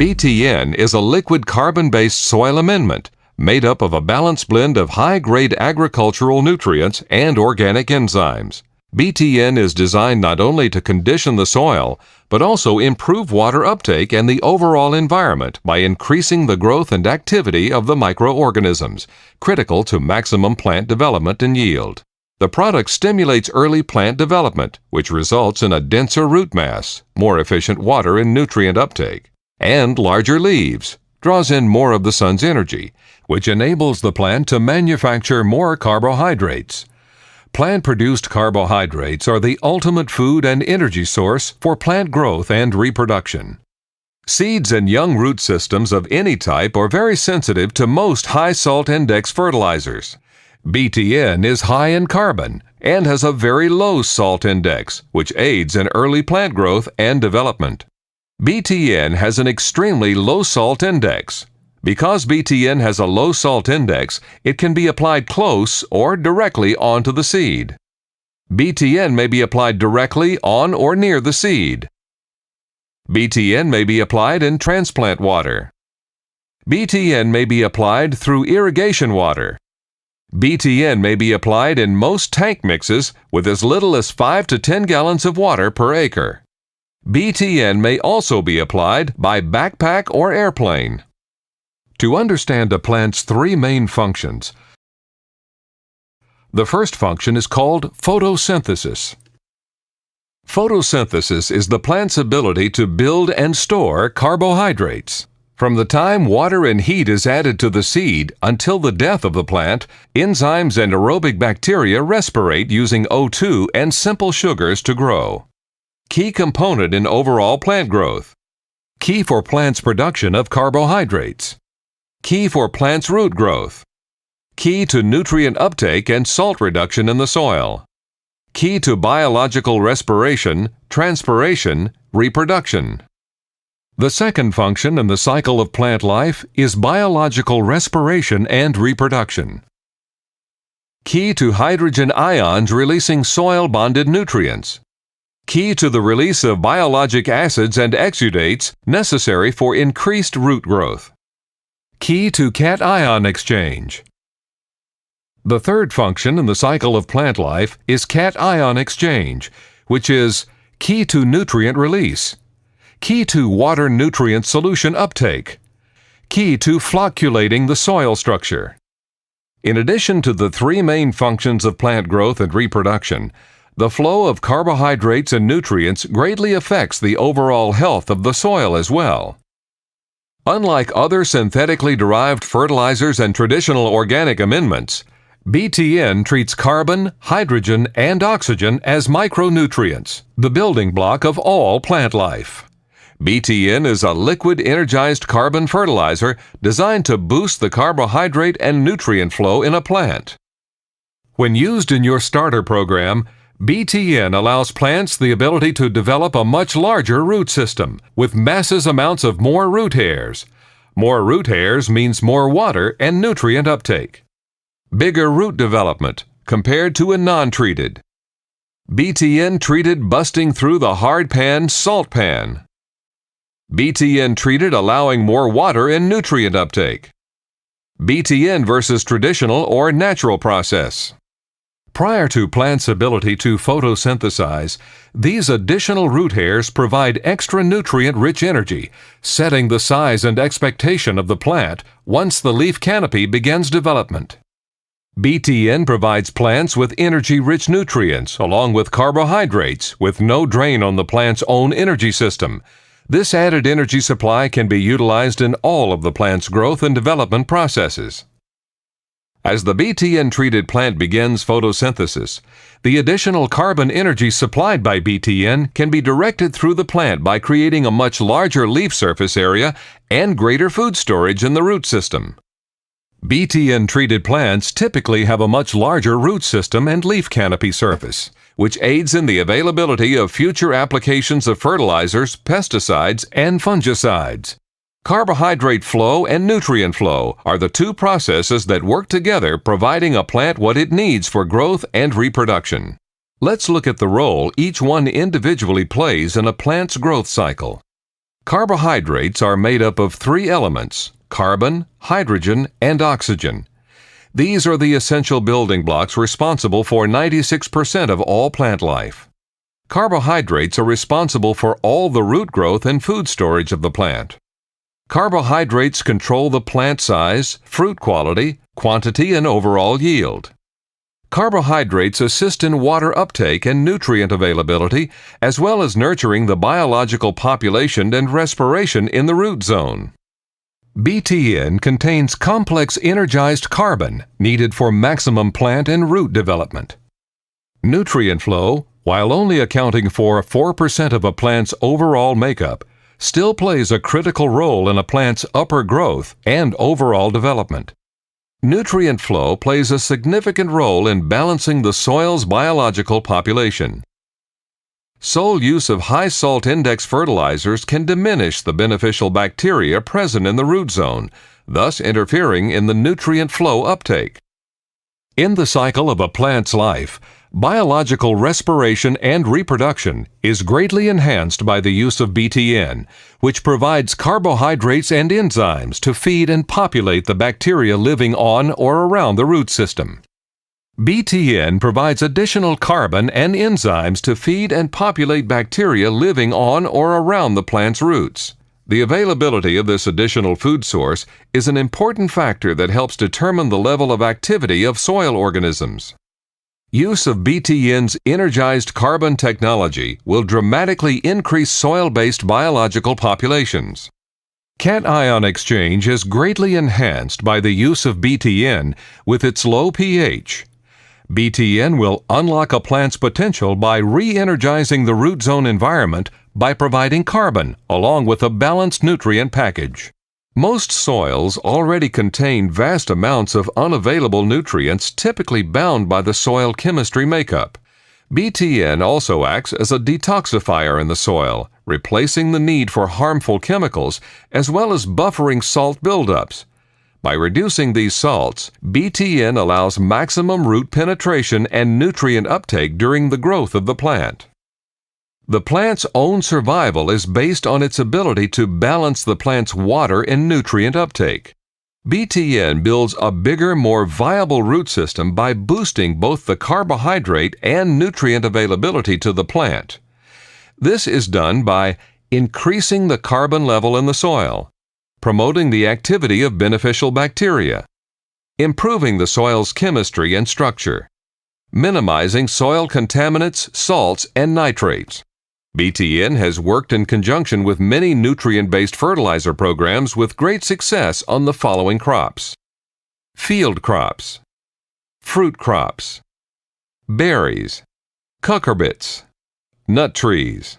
BTN is a liquid carbon-based soil amendment made up of a balanced blend of high-grade agricultural nutrients and organic enzymes. BTN is designed not only to condition the soil, but also improve water uptake and the overall environment by increasing the growth and activity of the microorganisms, critical to maximum plant development and yield. The product stimulates early plant development, which results in a denser root mass, more efficient water and nutrient uptake, and larger leaves, draws in more of the sun's energy, which enables the plant to manufacture more carbohydrates. Plant-produced carbohydrates are the ultimate food and energy source for plant growth and reproduction. Seeds and young root systems of any type are very sensitive to most high salt index fertilizers. BTN is high in carbon and has a very low salt index, which aids in early plant growth and development. BTN has an extremely low salt index. Because BTN has a low salt index, it can be applied close or directly onto the seed. BTN may be applied directly on or near the seed. BTN may be applied in transplant water. BTN may be applied through irrigation water. BTN may be applied in most tank mixes with as little as 5 to 10 gallons of water per acre. BTN may also be applied by backpack or airplane. To understand a plant's three main functions, the first function is called photosynthesis. Photosynthesis is the plant's ability to build and store carbohydrates. From the time water and heat is added to the seed until the death of the plant, enzymes and aerobic bacteria respirate using O2 and simple sugars to grow. Key component in overall plant growth. Key for plant's production of carbohydrates. Key for plant's root growth. Key to nutrient uptake and salt reduction in the soil. Key to biological respiration, transpiration, reproduction. The second function in the cycle of plant life is biological respiration and reproduction. Key to hydrogen ions releasing soil-bonded nutrients. Key to the release of biologic acids and exudates necessary for increased root growth. Key to cation exchange. The third function in the cycle of plant life is cation exchange, which is key to nutrient release, key to water nutrient solution uptake, key to flocculating the soil structure. In addition to the three main functions of plant growth and reproduction, the flow of carbohydrates and nutrients greatly affects the overall health of the soil as well. Unlike other synthetically derived fertilizers and traditional organic amendments, BTN treats carbon, hydrogen, and oxygen as micronutrients, the building block of all plant life. BTN is a liquid energized carbon fertilizer designed to boost the carbohydrate and nutrient flow in a plant. When used in your starter program, BTN allows plants the ability to develop a much larger root system with massive amounts of more root hairs. More root hairs means more water and nutrient uptake. Bigger root development compared to a non-treated. BTN treated busting through the hard pan, salt pan. BTN treated allowing more water and nutrient uptake. BTN versus traditional or natural process. Prior to plants' ability to photosynthesize, these additional root hairs provide extra nutrient-rich energy, setting the size and expectation of the plant once the leaf canopy begins development. BTN provides plants with energy-rich nutrients along with carbohydrates with no drain on the plant's own energy system. This added energy supply can be utilized in all of the plant's growth and development processes. As the BTN-treated plant begins photosynthesis, the additional carbon energy supplied by BTN can be directed through the plant by creating a much larger leaf surface area and greater food storage in the root system. BTN-treated plants typically have a much larger root system and leaf canopy surface, which aids in the availability of future applications of fertilizers, pesticides, and fungicides. Carbohydrate flow and nutrient flow are the two processes that work together, providing a plant what it needs for growth and reproduction. Let's look at the role each one individually plays in a plant's growth cycle. Carbohydrates are made up of three elements: carbon, hydrogen, and oxygen. These are the essential building blocks responsible for 96% of all plant life. Carbohydrates are responsible for all the root growth and food storage of the plant. Carbohydrates control the plant size, fruit quality, quantity, and overall yield. Carbohydrates assist in water uptake and nutrient availability, as well as nurturing the biological population and respiration in the root zone. BTN contains complex energized carbon needed for maximum plant and root development. Nutrient flow, while only accounting for 4% of a plant's overall makeup, still plays a critical role in a plant's upper growth and overall development. Nutrient flow plays a significant role in balancing the soil's biological population. Sole use of high salt index fertilizers can diminish the beneficial bacteria present in the root zone, thus interfering in the nutrient flow uptake. In the cycle of a plant's life, biological respiration and reproduction is greatly enhanced by the use of BTN, which provides carbohydrates and enzymes to feed and populate the bacteria living on or around the root system. BTN provides additional carbon and enzymes to feed and populate bacteria living on or around the plant's roots. The availability of this additional food source is an important factor that helps determine the level of activity of soil organisms. Use of BTN's energized carbon technology will dramatically increase soil-based biological populations. Cation exchange is greatly enhanced by the use of BTN with its low pH. BTN will unlock a plant's potential by re-energizing the root zone environment by providing carbon along with a balanced nutrient package. Most soils already contain vast amounts of unavailable nutrients typically bound by the soil chemistry makeup. BTN also acts as a detoxifier in the soil, replacing the need for harmful chemicals as well as buffering salt buildups. By reducing these salts, BTN allows maximum root penetration and nutrient uptake during the growth of the plant. The plant's own survival is based on its ability to balance the plant's water and nutrient uptake. BTN builds a bigger, more viable root system by boosting both the carbohydrate and nutrient availability to the plant. This is done by increasing the carbon level in the soil, promoting the activity of beneficial bacteria, improving the soil's chemistry and structure, minimizing soil contaminants, salts, and nitrates. BTN has worked in conjunction with many nutrient-based fertilizer programs with great success on the following crops: field crops, fruit crops, berries, cucurbits, nut trees,